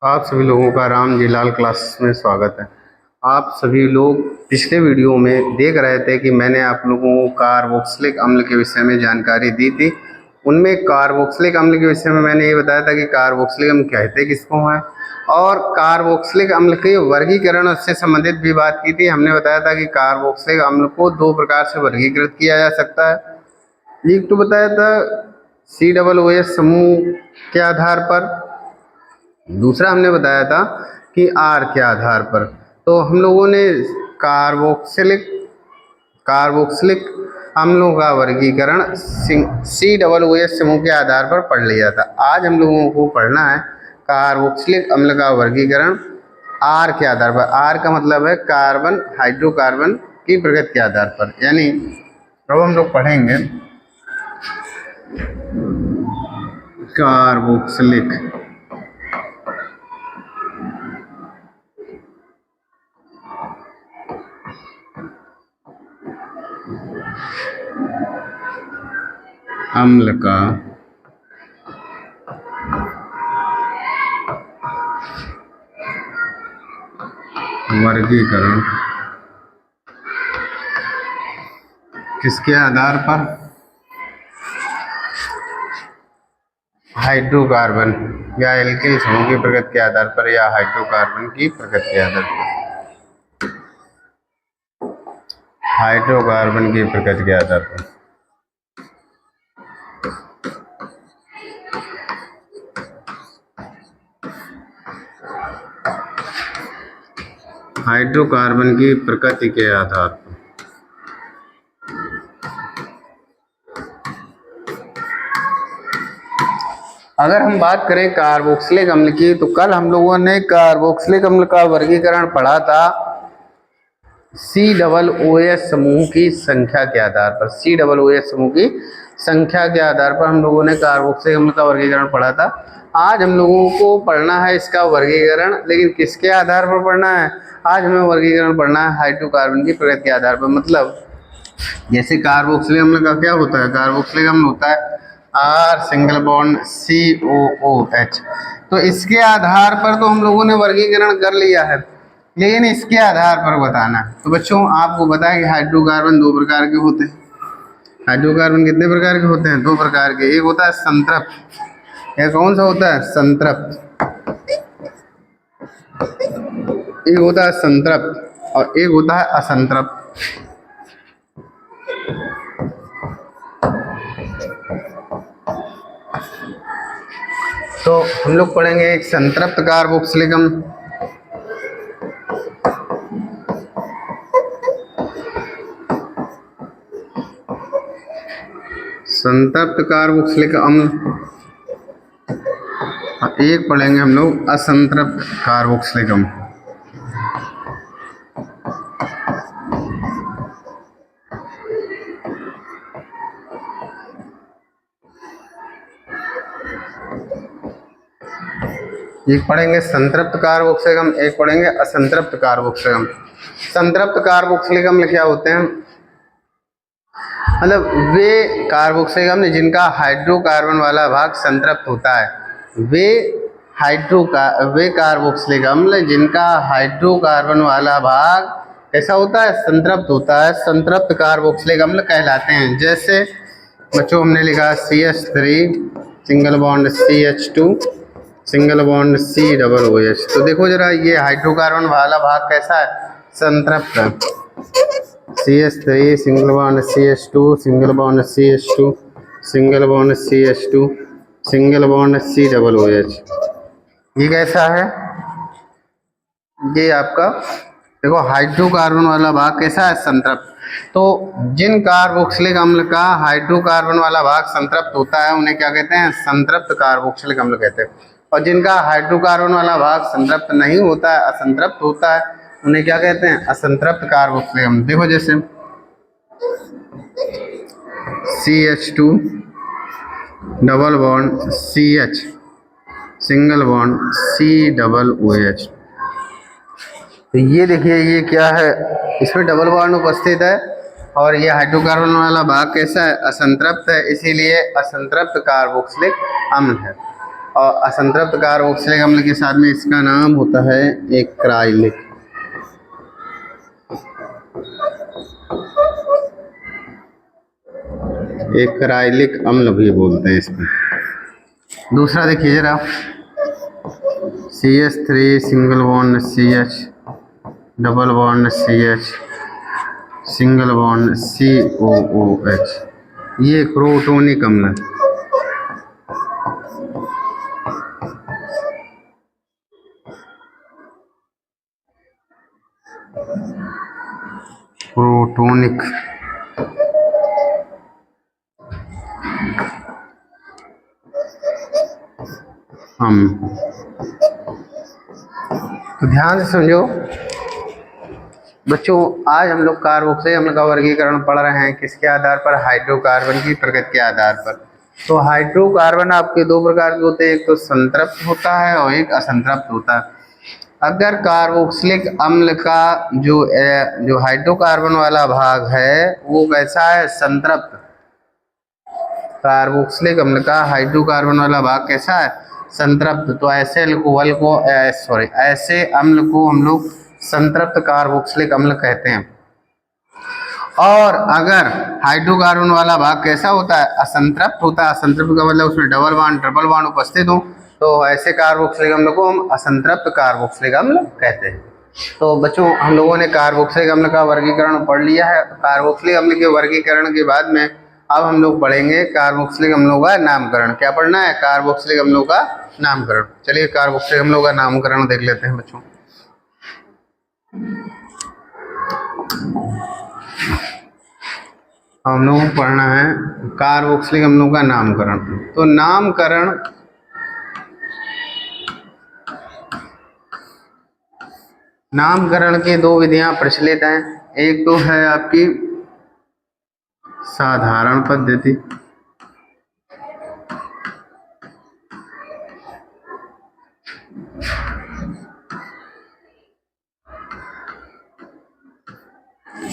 आप सभी लोगों का राम जी लाल क्लासेस में स्वागत है। आप सभी लोग पिछले वीडियो में देख रहे थे कि मैंने आप लोगों को कार्बोक्सिलिक अम्ल के विषय में जानकारी दी थी। उनमें कार्बोक्सिलिक अम्ल के विषय में मैंने ये बताया था कि कार्बोक्सिलिक अम्ल कहते किसको हैं, और कार्बोक्सिलिक अम्ल के वर्गीकरण से संबंधित भी बात की थी। हमने बताया था कि कार्बोक्सिलिक अम्ल को दो प्रकार से वर्गीकृत किया जा सकता है। एक तो बताया था COOH समूह के आधार पर, दूसरा हमने बताया था कि R के आधार पर। तो हम लोगों ने कार्बोक्सिलिक अम्लों का वर्गीकरण COOH समूह के आधार पर पढ़ लिया था। आज हम लोगों को पढ़ना है कार्बोक्सिलिक अम्ल का वर्गीकरण R के आधार पर। R का मतलब है कार्बन, हाइड्रोकार्बन की प्रकृति के आधार पर। यानी अब हम लोग पढ़ेंगे कार्बोक्सिलिक अम्ल का वर्गीकरण किसके आधार पर? हाइड्रोकार्बन या एल्किल समूह की प्रकृति के आधार पर, या हाइड्रोकार्बन की प्रकृति के आधार पर, हाइड्रोकार्बन की प्रकृति के आधार पर। हाइड्रोकार्बन की प्रकृति के आधार पर। अगर हम बात करें कार्बोक्सिलिक अम्ल की, तो कल हम लोगों ने कार्बोक्सिलिक अम्ल का वर्गीकरण पढ़ा था COOH समूह की संख्या के आधार पर। COOH समूह की संख्या के आधार पर हम लोगों ने कार्बोक्सिलिक अम्ल का वर्गीकरण पढ़ा था। आज हम लोगों को पढ़ना है इसका वर्गीकरण, लेकिन किसके आधार पर पढ़ना है? आज हमें वर्गीकरण पढ़ना है हाइड्रोकार्बन की प्रकृति के आधार पर। मतलब जैसे कार्बोक्सिलिक अम्ल का क्या होता है? कार्बोक्सिलिक अम्ल होता है R सिंगल बॉन्ड COOH। तो इसके आधार पर तो हम लोगों ने वर्गीकरण कर लिया है, लेकिन इसके आधार पर बताना है। तो बच्चों आपको पता है कि हाइड्रोकार्बन दो प्रकार के होते हैं। हाइड्रोकार्बन कितने प्रकार के होते हैं? दो प्रकार के। एक होता है संतृप्त। यह कौन सा होता है? संतृप्त। एक होता है संतृप्त और एक होता है असंतृप्त। तो हम लोग पढ़ेंगे एक संतृप्त कार्बोक्सिलिक अम्ल, संतृप्त कार्बोक्सिलिक अम्ल, और एक पढ़ेंगे हम लोग असंतृप्त कार्बोक्सिलिक अम्ल। एक पढ़ेंगे संतृप्त कार्बोक्सिलिक अम्ल, एक पढ़ेंगे असंतृप्त कार्बोक्सिलिक अम्ल। संतृप्त कार्बोक्सिलिक अम्ल क्या होते हैं? मतलब वे कार्बोक्सिलिक अम्ल जिनका हाइड्रोकार्बन वाला भाग संतृप्त होता है, वे कार्बोक्सिलिक अम्ल जिनका हाइड्रोकार्बन वाला भाग कैसा होता है? संतृप्त होता है, संतृप्त कार्बोक्सिलिक अम्ल कहलाते हैं। जैसे बच्चों हमने लिखा CH3 single bond CH2 single bond COOH। तो देखो जरा, ये हाइड्रोकार्बन वाला भाग कैसा है? संतृप्त। CH3 single bond CH2 single bond CH2 single bond CH2 single bond COOH। ये कैसा है? ये आपका देखो हाइड्रोकार्बन वाला भाग कैसा है? संतृप्त। तो जिन कार्बोक्सिलिक अम्ल का हाइड्रोकार्बन वाला भाग संतृप्त होता है उन्हें क्या कहते हैं? संतृप्त कार्बोक्सिलिक अम्ल कहते हैं। और जिनका हाइड्रोकार्बन वाला भाग संतृप्त नहीं होता है, असंतृप्त होता है, उन्हें क्या कहते हैं? असंतृप्त कार्बोक्सिलिक अम्ल। देखो जैसे CH2 double bond CH single bond COOH। तो ये देखिए, ये क्या है? इसमें डबल बॉन्ड उपस्थित है और ये हाइड्रोकार्बन वाला भाग कैसा है? असंतृप्त है, इसीलिए असंतृप्त कार्बोक्सिलिक अम्ल है। और असंतृप्त कार्बोक्सिलिक अम्ल के साथ में इसका नाम होता है एक्राइलिक। एक्राइलिक अम्ल भी बोलते हैं इसमें। दूसरा देखिए जरा, CH3 single bond CH, double bond CH, single bond COOH, ये क्रोटोनिक अम्ल। क्रोटोनिक तो ध्यान से समझो बच्चों, आज हम लोग कार्बोक्सिलिक अम्ल का वर्गीकरण पढ़ रहे हैं किसके आधार पर? हाइड्रोकार्बन की प्रकृति के आधार पर। तो हाइड्रोकार्बन आपके दो प्रकार के होते हैं, एक तो संतृप्त होता है और एक असंतृप्त होता है। अगर कार्बोक्सिलिक अम्ल का जो हाइड्रोकार्बन वाला भाग है वो कैसा है? संतृप्त। कार्बोक्सिलिक अम्ल का हाइड्रोकार्बन वाला भाग कैसा है? संतृप्त। तो ऐसे अल्कोहल को ऐसे अम्ल को हम लोग संतृप्त कार्बोक्सिलिक अम्ल कहते हैं। और अगर हाइड्रोकार्बन वाला भाग कैसा होता है? असंतृप्त होता है। असंतृप्त का मतलब उसमें डबल बॉन्ड ट्रिपल बॉन्ड उपस्थित हो, तो ऐसे कार्बोक्सिलिक अम्ल को हम असंतृप्त कार्बोक्सिलिक अम्ल कहते हैं। तो बच्चों, हम लोगों ने कार्बोक्सिलिक अम्ल का वर्गीकरण पढ़ लिया है। कार्बोक्सिलिक अम्ल के वर्गीकरण के बाद में अब हम लोग पढ़ेंगे कार्बोक्सिलिक अम्लों का नामकरण। क्या पढ़ना है? कार्बोक्सिलिक अम्लों का नामकरण। चलिए कार्बोक्सिलिक अम्लों का नामकरण देख लेते हैं बच्चों। हम लोगों को पढ़ना है कार्बोक्सिलिक अम्लों का नामकरण। तो नामकरण की दो विधियां प्रचलित हैं। एक तो है आपकी साधारण पद्धति,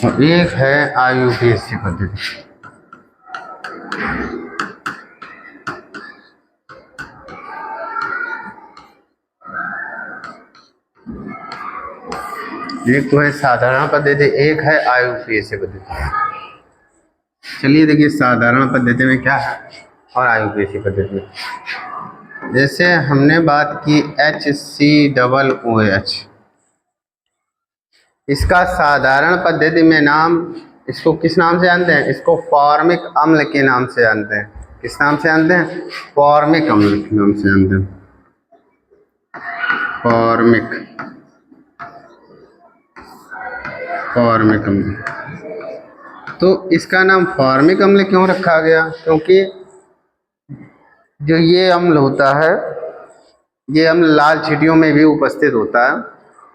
और एक है IUPAC पद्धति। एक तो है साधारण पद्धति, एक है IUPAC पद्धति। चलिए देखिए साधारण पद्धति में क्या है और IUPAC पद्धति में। जैसे हमने बात की HCOOH, इसका साधारण पद्धति में नाम, इसको किस नाम से जानते हैं? इसको फॉर्मिक अम्ल के नाम से जानते हैं। किस नाम से जानते हैं? फॉर्मिक अम्ल के नाम से जानते हैं। फॉर्मिक अम्ल। तो इसका नाम फॉर्मिक अम्ल क्यों रखा गया? क्योंकि जो ये अम्ल होता है, ये अम्ल लाल चींटियों में भी उपस्थित होता है।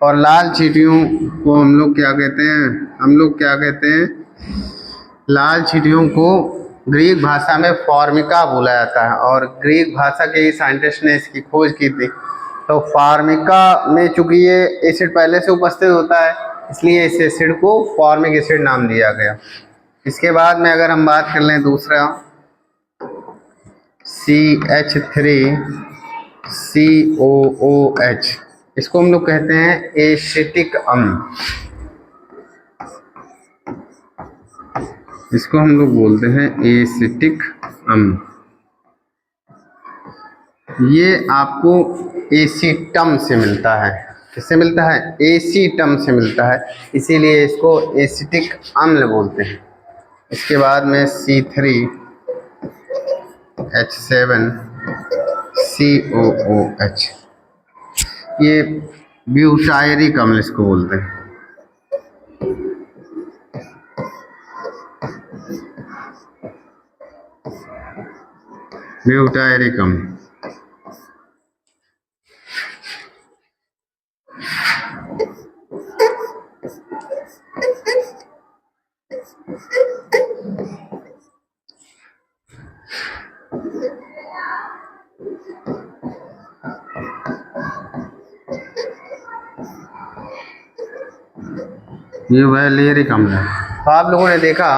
और लाल चींटियों को हम लोग क्या कहते हैं? लाल चींटियों को ग्रीक भाषा में फॉर्मिका बोला जाता है। और ग्रीक भाषा के ही साइंटिस्ट ने इसकी खोज की थी। तो फॉर्मिका में चूंकि ये एसिड पहले से उपस्थित होता है, इसलिए इस एसिड को फॉर्मिक एसिड नाम दिया गया। इसके बाद में अगर हम बात कर लें दूसरा CH3COOH, इसको हम लोग कहते हैं एसिटिक अम्ल। इसको हम लोग बोलते हैं एसिटिक अम्ल। ये आपको एसीटम से मिलता है। किससे मिलता है? एसीटम से मिलता है, इसीलिए इसको एसिटिक अम्ल बोलते हैं। इसके बाद में C3H7COOH, ये ब्यूटायरिक अम्ल इसको बोलते हैं। ब्यूटायरिक अम्ल। ये वैलेरिक अम्ल है। तो आप लोगों ने देखा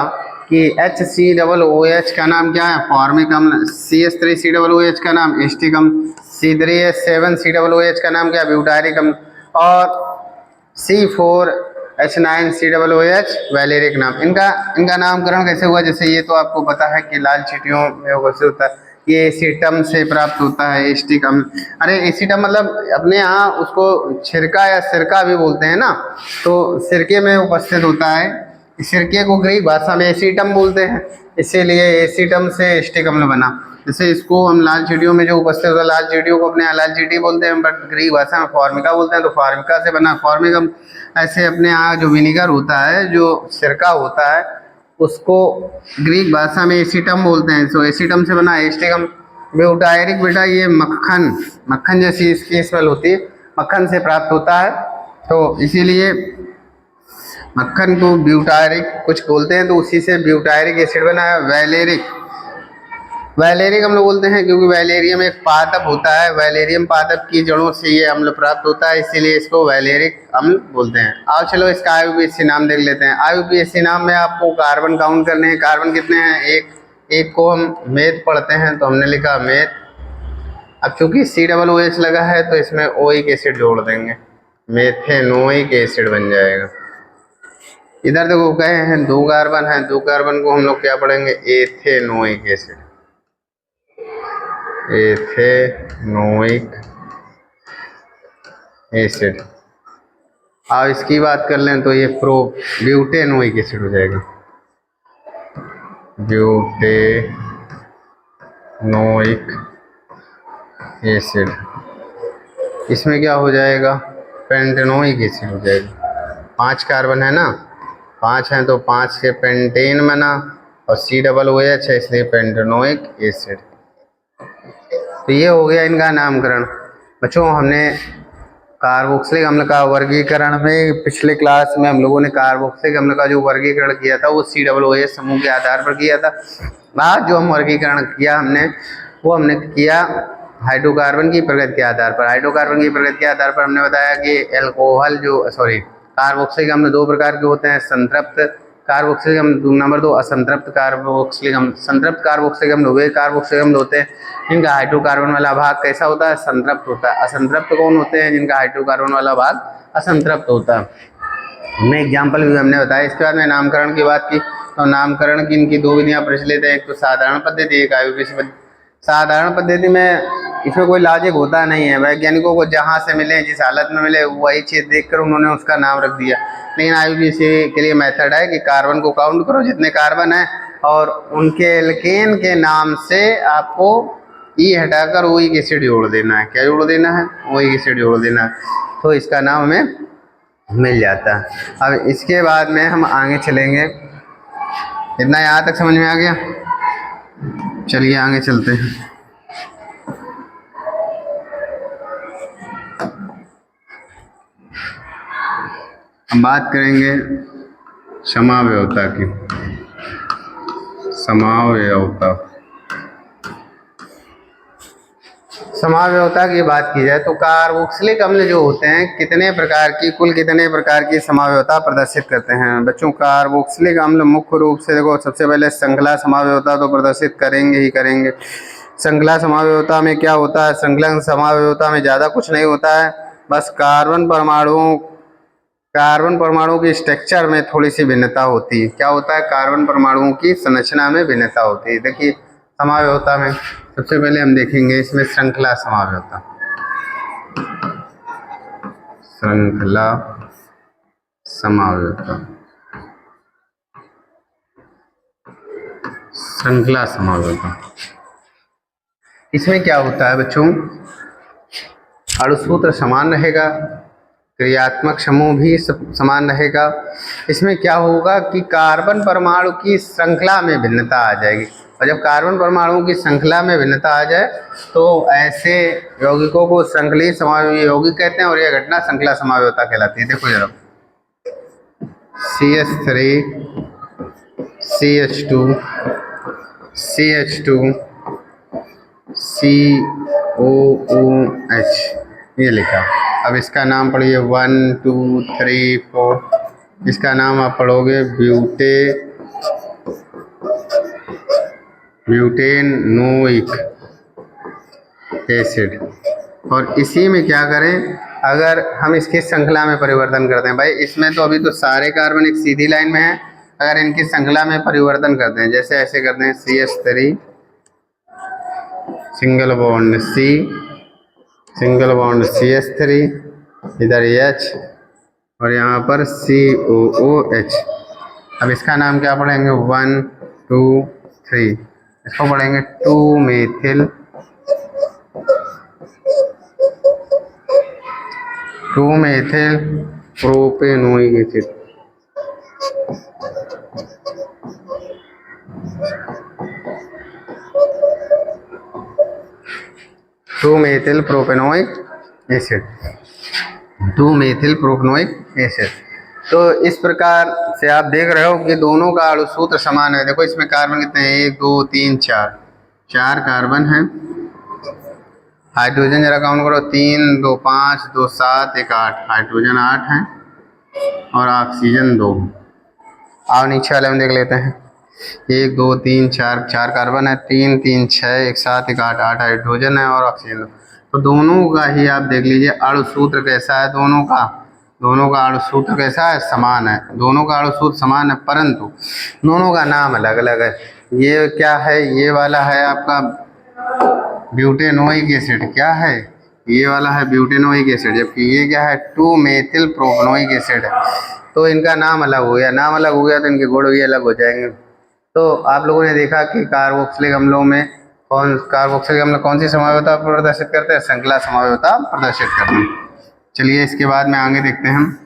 कि HCOOH का नाम क्या है? फॉर्मिक अम्ल। CH3COOH का नाम एसिटिक अम्ल। C3H7COOH का नाम क्या, ब्यूटायरिक अम्ल। और C4H9COOH वैलेरिक नाम। इनका नामकरण कैसे हुआ, जैसे ये तो आपको पता है कि लाल चींटियों में कैसे होता है, ये एसीटम से प्राप्त होता है, एसिटिक अम्ल। अरे एसीटम मतलब अपने यहाँ उसको छिरका या सिरका भी बोलते हैं ना, तो सिरके में उपस्थित होता है। सिरके को ग्रीक भाषा में एसीटम बोलते हैं, इसीलिए एसीटम से एसिटिक अम्ल बना। जैसे इसको हम लाल चींटियों में जो उपस्थित होता है, लाल चींटियों को अपने यहाँ लाल चींटी बोलते हैं, बट ग्रीक भाषा में फॉर्मिका बोलते हैं, तो फॉर्मिका से बना फॉर्मिक अम्ल। ऐसे अपने यहाँ जो विनीगर होता है, जो सिरका होता है, उसको ग्रीक भाषा में एसीटम बोलते हैं, तो एसीटम से बना एसिटिक अम्ल। ब्यूटायरिक बेटा ये मक्खन जैसी इसकी स्मेल होती है, मक्खन से प्राप्त होता है, तो इसीलिए मक्खन को ब्यूटायरिक कुछ बोलते हैं, तो उसी से ब्यूटायरिक एसिड बना है। वैलेरिक अम्ल बोलते हैं क्योंकि वैलेरियम एक पादप होता है, वैलेरियम पादप की जड़ों से ये अम्ल प्राप्त होता है, इसीलिए इसको वैलेरिक अम्ल बोलते हैं। आओ चलो इसका IUPAC नाम देख लेते हैं। IUPAC नाम में आपको कार्बन काउंट करने हैं। कार्बन कितने हैं, एक को हम मेथ पढ़ते हैं, तो हमने लिखा मेथ। अब चूंकि COOH लगा है तो इसमें ओइक एसिड जोड़ देंगे, मेथेनोइक एसिड बन जाएगा। इधर देखो कहे हैं 2 कार्बन है, 2 कार्बन को हम लोग क्या पढ़ेंगे, एथेनोइक एसिड, एथेनोइक एसिड। अब इसकी बात कर लें तो ये ब्यूटेनोइक एसिड हो जाएगा, ब्यूटेनोइक एसिड। इसमें क्या हो जाएगा, पेंटेनोइक एसिड हो जाएगा। 5 कार्बन है ना, 5 हैं तो 5 से पेंटेन बना, और COOH है इसलिए पेंटेनोइक एसिड। तो ये हो गया इनका नामकरण। बच्चों हमने कार्बोक्सिलिक अम्ल का वर्गीकरण में पिछले क्लास में हम लोगों ने कार्बोक्सिलिक अम्ल का जो वर्गीकरण किया था वो COOH समूह के आधार पर किया था। आज जो हम वर्गीकरण किया वो हमने किया हाइड्रोकार्बन की प्रगति के आधार पर। हाइड्रोकार्बन की प्रगति के आधार पर हमने बताया कि कार्बोक्सिलिक अम्ल 2 प्रकार के होते हैं, संतृप्त कार्बोक्सिलिक अम्ल, नंबर 2 असंतृप्त कार्बोक्सिलिक अम्ल। संतृप्त कार्बोक्सिलिक अम्ल वे कार्बोक्सिलिक अम्ल होते हैं जिनका हाइड्रोकार्बन वाला भाग कैसा होता है, संतृप्त होता है। असंतृप्त कौन होते हैं, जिनका हाइड्रोकार्बन वाला भाग असंतृप्त होता है। हमने एग्जाम्पल भी हमने बताया। इसके बाद में नामकरण की बात की, तो नामकरण की इनकी 2 विधियाँ प्रचलित है, एक तो साधारण पद्धति, एक IUPAC पद्धति। साधारण पद्धति में इसमें कोई लॉजिक होता नहीं है, वैज्ञानिकों को जहाँ से मिले, जिस हालत में मिले, वही चीज़ देखकर उन्होंने उसका नाम रख दिया। लेकिन IUPAC के लिए मेथड है कि कार्बन को काउंट करो, जितने कार्बन है, और उनके एल्केन के नाम से आपको ई हटाकर ओइक एसिड जोड़ देना है। क्या जोड़ देना है, ओइक एसिड जोड़ देना है, तो इसका नाम हमें मिल जाता है। अब इसके बाद में हम आगे चलेंगे। इतना यहाँ तक समझ में आ गया, चलिए आगे चलते हैं। हम बात करेंगे समावयवता की। समावयवता की बात की जाए तो कार्बोक्सिलिक अम्ल जो होते हैं कुल कितने प्रकार की समावयवता प्रदर्शित करते हैं। बच्चों कार्बोक्सिलिक अम्ल मुख्य रूप से देखो, सबसे पहले श्रृंखला समावयवता तो प्रदर्शित करेंगे ही करेंगे। श्रृंखला समावयवता में क्या होता है, श्रृंखला समावयवता में ज़्यादा कुछ नहीं होता है, बस कार्बन परमाणुओं की स्ट्रक्चर में थोड़ी सी भिन्नता होती है। क्या होता है, कार्बन परमाणुओं की संरचना में भिन्नता होती है। देखिए समावयवता में सबसे पहले हम देखेंगे इसमें श्रृंखला समावयवता। श्रृंखला समावयवता इसमें क्या होता है बच्चों, अणुसूत्र समान रहेगा, क्रियात्मक समूह भी समान रहेगा। इसमें क्या होगा कि कार्बन परमाणु की श्रृंखला में भिन्नता आ जाएगी, और जब कार्बन परमाणुओं की श्रृंखला में भिन्नता आ जाए तो ऐसे यौगिकों को श्रृंखलीय समावयवी यौगिक कहते हैं, और यह घटना श्रृंखला समावयवता कहलाती है। देखो जरा, CH3 CH2 CH2 COOH ये लिखा। अब इसका नाम पढ़िए 1 2 3 4, इसका नाम आप पढ़ोगे ब्यूटेनोइक एसिड। और इसी में क्या करें, अगर हम इसकी श्रृंखला में परिवर्तन करते हैं, भाई इसमें तो अभी तो सारे कार्बन एक सीधी लाइन में है, अगर इनकी श्रृंखला में परिवर्तन करते हैं, जैसे ऐसे करते हैं CH3 single bond C, single bond CH3, इधर H और यहाँ पर COOH। अब इसका नाम क्या पढ़ेंगे, 1 2 3, इसको पढ़ेंगे 2 methyl 2 methyl propanoic acid. To methyl propanoic acid, 2 methyl propanoic acid. तो इस प्रकार से आप देख रहे हो कि दोनों का अणु सूत्र समान है। देखो इसमें कार्बन कितने हैं, 1 2 3 4, 4 कार्बन हैं। हाइड्रोजन जरा काउंट करो, 3 2 5 2 7 1 8, हाइड्रोजन 8 हैं और ऑक्सीजन 2। आओ नीचे वाले में देख लेते हैं, 1 2 3 4, 4 कार्बन है, 3 3 6 1 7 1 8, 8 हाइड्रोजन है और ऑक्सीजन 2। तो दोनों का ही आप देख लीजिए अणु सूत्र कैसा है, दोनों का अणु सूत्र कैसा है, समान है। दोनों का अणु सूत्र समान है, परंतु दोनों का नाम अलग अलग है। ये क्या है, ये वाला है आपका ब्यूटेनोइक एसिड, क्या है ये वाला है ब्यूटेनोइक एसिड, जबकि ये क्या है 2 मेथिल प्रोपेनोइक एसिड है। तो इनका नाम अलग हो गया, नाम अलग हो गया तो इनके गुण भी अलग हो जाएंगे। तो आप लोगों ने देखा कि कार्बोक्सिलिक अम्लों में कार्बोक्सिलिक अम्ल कौन सी समावयवता प्रदर्शित करते हैं, श्रृंखला समावयवता प्रदर्शित करते हैं। चलिए इसके बाद में आगे देखते हैं हम।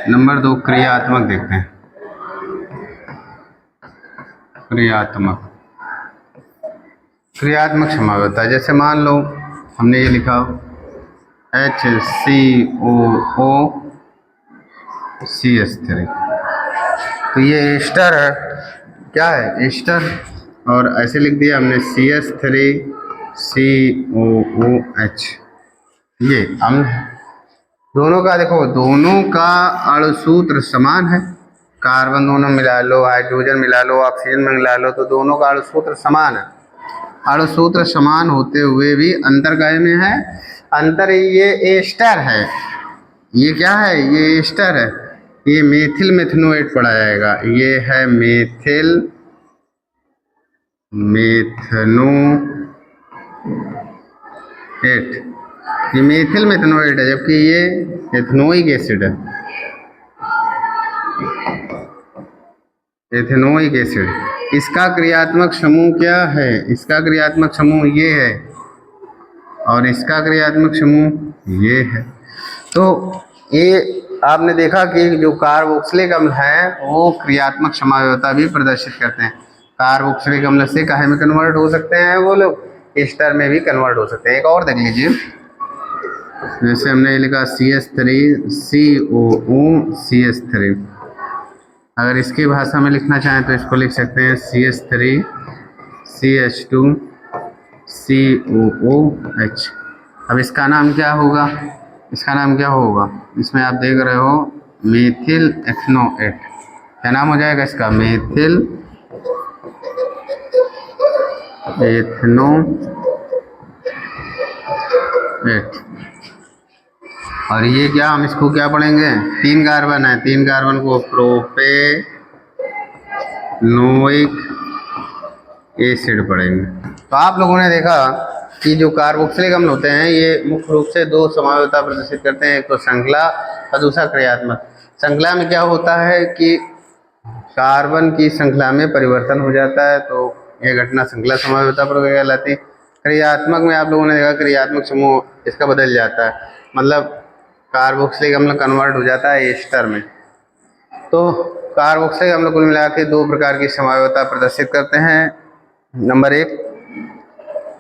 नंबर 2 क्रियात्मक देखते हैं। क्रियात्मक समावयवता, जैसे मान लो हमने ये लिखा HCOOCH3, तो ये एस्टर है, क्या है एस्टर, और ऐसे लिख दिया हमने CH3COOH, ये अम्ल है। दोनों का देखो, दोनों का अणु सूत्र समान है, कार्बन दोनों मिला लो, हाइड्रोजन मिला लो, ऑक्सीजन मिला लो, तो दोनों का अणु सूत्र समान है। अणु सूत्र समान होते हुए भी अंतर काय में है, अंतर ये एस्टर है, ये क्या है, ये एस्टर है, ये मेथिल मेथनोएट पढ़ा जाएगा, ये है मेथिल मेथनोएट, ये मेथिल मेथनोएट है, जबकि ये एथनोइक एसिड है, एथेनोइक एसिड। इसका क्रियात्मक समूह क्या है, इसका क्रियात्मक समूह ये है और इसका क्रियात्मक समूह ये है। तो ये आपने देखा कि जो कार्बोक्सिलिक अम्ल हैं वो क्रियात्मक समावयवता भी प्रदर्शित करते हैं। कार्बोक्सिलिक अम्ल से काहे में कन्वर्ट हो सकते हैं वो लोग, एस्टर में भी कन्वर्ट हो सकते हैं। एक और देख लीजिए, जैसे हमने लिखा CH3COOCH3, अगर इसकी भाषा में लिखना चाहें तो इसको लिख सकते हैं CH3CH2COOH। अब इसका नाम क्या होगा, इसका नाम क्या होगा, इसमें आप देख रहे हो मेथिल एथनोएट, क्या नाम हो जाएगा इसका, मेथिल एथनोएट। और ये क्या, हम इसको क्या पढ़ेंगे, 3 कार्बन है, 3 कार्बन को प्रोपेनोइक एसिड पढ़ेंगे। तो आप लोगों ने देखा कि जो कार्बोक्सिलिक अम्ल होते हैं ये मुख्य रूप से 2 समावयवता प्रदर्शित करते हैं, एक तो श्रृंखला और दूसरा क्रियात्मक। श्रृंखला में क्या होता है कि कार्बन की श्रृंखला में परिवर्तन हो जाता है, तो यह घटना श्रृंखला समावयवता पर कहलाती है। क्रियात्मक में आप लोगों ने देखा क्रियात्मक समूह इसका बदल जाता है, मतलब कार्बोक्सिलिक अम्ल कन्वर्ट हो जाता है एस्टर में। तो कार्बोक्सिलिक अम्ल कुल मिला के 2 प्रकार की समावयवता प्रदर्शित करते हैं, नंबर 1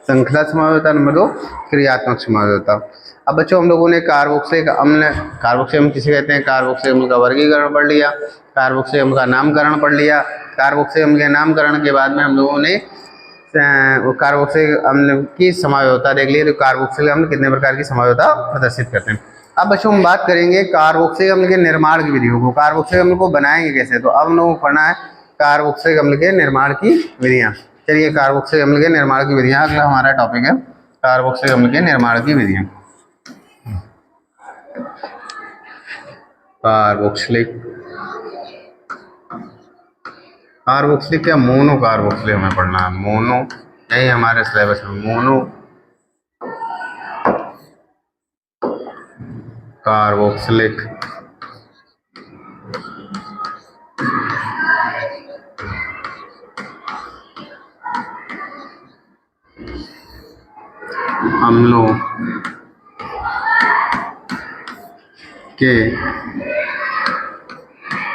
श्रृंखला समावयवता, नंबर 2 क्रियात्मक समावयवता। अब बच्चों हम लोगों ने कार्बोक्सिलिक अम्ल किसे कहते हैं, कार्बोक्सिलिक अम्ल का वर्गीकरण पढ़ लिया, कार्बोक्सिलिक अम्ल का नामकरण पढ़ लिया। कार्बोक्सिलिक अम्ल के नामकरण के बाद में हम लोगों ने कार्बोक्सिलिक अम्ल की समावयवता देख ली, तो कार्बोक्सिलिक अम्ल कितने प्रकार की समावयवता प्रदर्शित करते हैं। अब बच्चों हम बात करेंगे कार्बोक्सिलिक अम्ल के निर्माण की विधियों को। कार्बोक्सिलिक अम्ल को बनाएंगे कैसे, तो अब हम लोगों को पढ़ना है कार्बोक्सिलिक अम्ल के निर्माण की विधियाँ। चलिए कार्बोक्सिलिक अम्ल के निर्माण की विधियाँ अगला हमारा टॉपिक है, कार्बोक्सिलिक अम्ल के निर्माण की विधियाँ। कार्बोक्सिलिक या मोनो कार्बोक्सिलिक हमें पढ़ना है। मोनो, यही हमारे सिलेबस में मोनो कार्बोक्सिलिक अम्लों के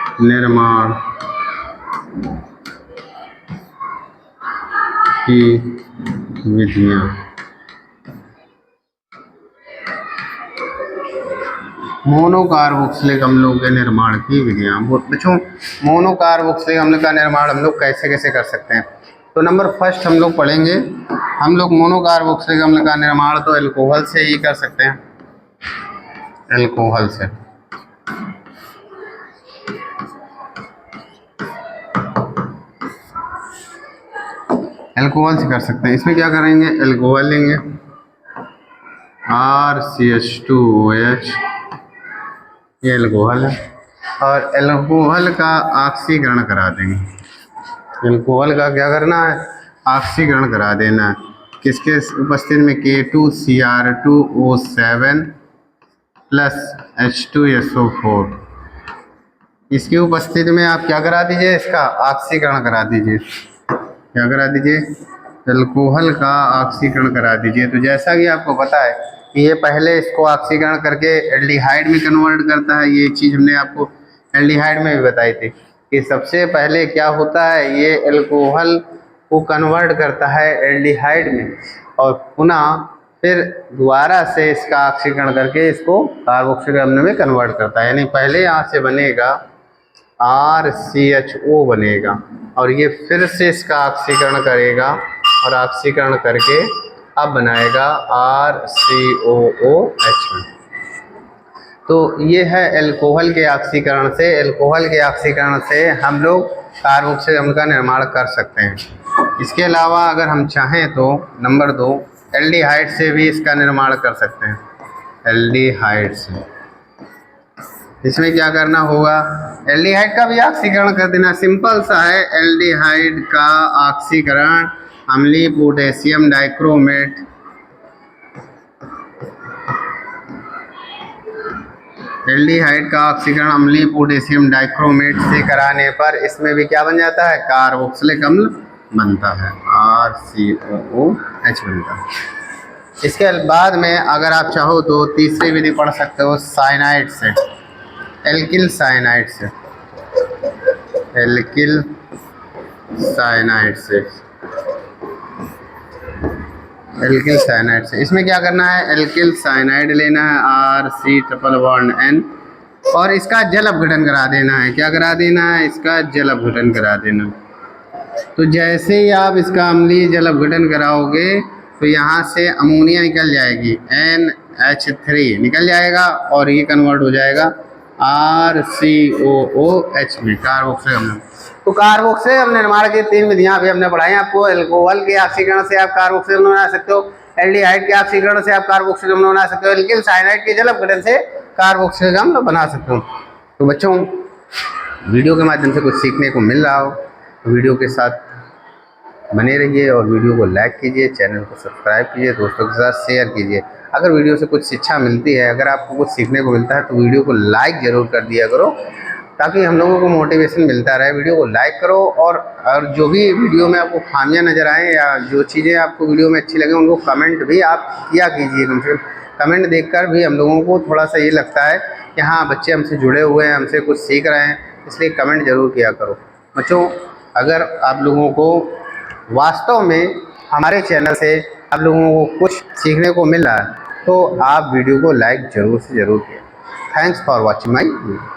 निर्माण की विधियाँ। मोनो कार्बोक्सिलिक अम्लों के निर्माण की विधियाँ। बच्चों मोनो कार्बोक्सिलिक अम्ल का निर्माण हम लोग कैसे कैसे कर सकते हैं, तो नंबर फर्स्ट हम लोग पढ़ेंगे, हम लोग मोनो कार्बोक्सिलिक अम्ल का निर्माण तो एल्कोहल से ही कर सकते हैं, एल्कोहल से। एल्कोहल से कर सकते हैं। इसमें क्या करेंगे, एल्कोहल लेंगे RCH2OH, ये एल्कोहल है, और एल्कोहल का ऑक्सीकरण करा देंगे। एल्कोहल का क्या करना है, ऑक्सीकरण करा देना है। किसके उपस्थिति में, K2Cr2O7 प्लस H2SO4, इसकी उपस्थिति में आप क्या करा दीजिए, इसका ऑक्सीकरण करा दीजिए। क्या करा दीजिए, एल्कोहल का ऑक्सीकरण करा दीजिए। तो जैसा कि आपको पता है कि ये पहले इसको ऑक्सीकरण करके एल्डिहाइड में कन्वर्ट करता है। ये चीज़ हमने आपको एल्डिहाइड में भी बताई थी कि सबसे पहले क्या होता है, ये एल्कोहल को कन्वर्ट करता है एल्डिहाइड में, और पुनः फिर दोबारा से इसका ऑक्सीकरण करके इसको कार्बोक्सिलिक अम्ल में कन्वर्ट करता है। यानी पहले यहाँ से बनेगा RCHO बनेगा, और ये फिर से इसका ऑक्सीकरण करेगा, और ऑक्सीकरण करके अब बनाएगा RCOOH। तो ये है एल्कोहल के ऑक्सीकरण से, एल्कोहल के ऑक्सीकरण से हम लोग कार्बोक्सिलिक अम्ल का निर्माण कर सकते हैं। इसके अलावा अगर हम चाहें तो नंबर 2 एल्डिहाइड से भी इसका निर्माण कर सकते हैं, एल्डिहाइड से। इसमें क्या करना होगा, एल्डिहाइड का भी ऑक्सीकरण कर देना, सिंपल सा है। एल्डिहाइड का ऑक्सीकरण अम्लीय पोटेशियम डाइक्रोमेट, एल्डिहाइड का ऑक्सीकरण अम्लीय पोटेशियम डाइक्रोमेट से कराने पर इसमें भी क्या बन जाता है, कार्बोक्सिलिक अम्ल बनता है, RCOOH बनता है। इसके बाद में अगर आप चाहो तो तीसरी विधि पढ़ सकते हो, साइनाइड से, एल्किल साइनाइड से, एल्किल साइनाइड से, एल्किल साइनाइड से। इसमें क्या करना है, एल्किल साइनाइड लेना है RC∼N, और इसका जल अपघटन करा देना है। क्या करा देना है, इसका जल अपघटन करा देना। तो जैसे ही आप इसका अम्लीय जल अपघटन कराओगे तो यहाँ से अमोनिया निकल जाएगी, NH3 निकल जाएगा, और ये कन्वर्ट हो जाएगा RCOOH में, कार्बोक्सिलिक अम्ल। तो कार्बोक्सिलिक अम्ल निर्माण की 3 विधियाँ भी हमने पढ़ाई आपको। एल्कोहल के ऑक्सीकरण से आप कार्बोक्सिलिक अम्ल बना सकते हो, एल्डिहाइड के ऑक्सीकरण से आप कार्बोक्सिलिक अम्ल बना सकते हो, एल्किल साइनाइड के जल अपघटन से कार्बोक्सिलिक अम्ल बना सकते हो। तो बच्चों वीडियो के माध्यम से कुछ सीखने को मिल रहा हो तो वीडियो के साथ बने रहिए, और वीडियो को लाइक कीजिए, चैनल को सब्सक्राइब कीजिए, दोस्तों के साथ शेयर कीजिए। अगर वीडियो से कुछ शिक्षा मिलती है, अगर आपको कुछ सीखने को मिलता है तो वीडियो को लाइक ज़रूर कर दिया करो, ताकि हम लोगों को मोटिवेशन मिलता रहे। वीडियो को लाइक करो, और जो भी वीडियो में आपको खामियां नज़र आएँ या जो चीज़ें आपको वीडियो में अच्छी लगे उनको कमेंट भी आप किया कीजिए। कम से कम कमेंट देखकर भी हम लोगों को थोड़ा सा ये लगता है कि हाँ बच्चे हमसे जुड़े हुए हैं, हमसे कुछ सीख रहे हैं, इसलिए कमेंट ज़रूर किया करो। बच्चों अगर आप लोगों को वास्तव में हमारे चैनल से आप लोगों को कुछ सीखने को मिल रहा है तो आप वीडियो को लाइक ज़रूर से ज़रूर करें। Thanks for watching my video.